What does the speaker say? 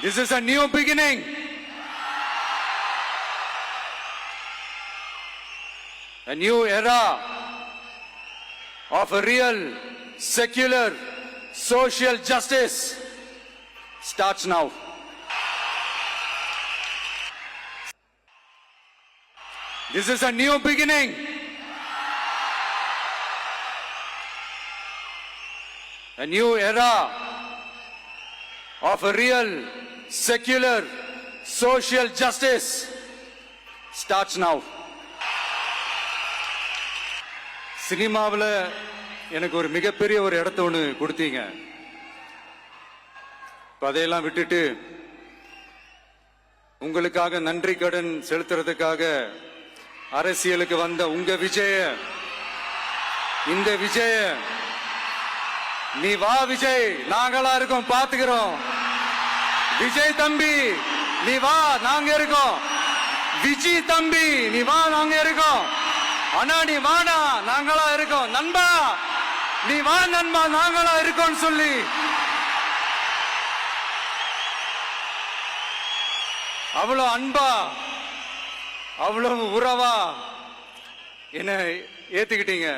This is a new beginning. A new era of a real, secular, social justice starts now. This is a new beginning. A new era of a real, secular, social justice starts now. சினிமாவில் எனக்கு ஒரு மிகப்பெரிய ஒரு இடத்த ஒன்று கொடுத்தீங்க. அதையெல்லாம் விட்டுட்டு உங்களுக்காக நன்றி கடன் செலுத்துறதுக்காக அரசியலுக்கு வந்த உங்க விஜய, இந்த விஜய, நீ வா விஜய், நாங்களா இருக்கோம், பாத்துக்கிறோம். விஜய் தம்பி நீ வா, நாங்க இருக்கோம். விஜய் தம்பி நீ வா, நாங்க இருக்கோம். அண்ணா நீ வாடா, நாங்களா இருக்கோம். நண்பா நீ வா நண்பா, நாங்களா இருக்கோம் சொல்லி அவ்வளவு அன்பா, அவ்வளவு உறவா என்ன ஏத்துக்கிட்டீங்க.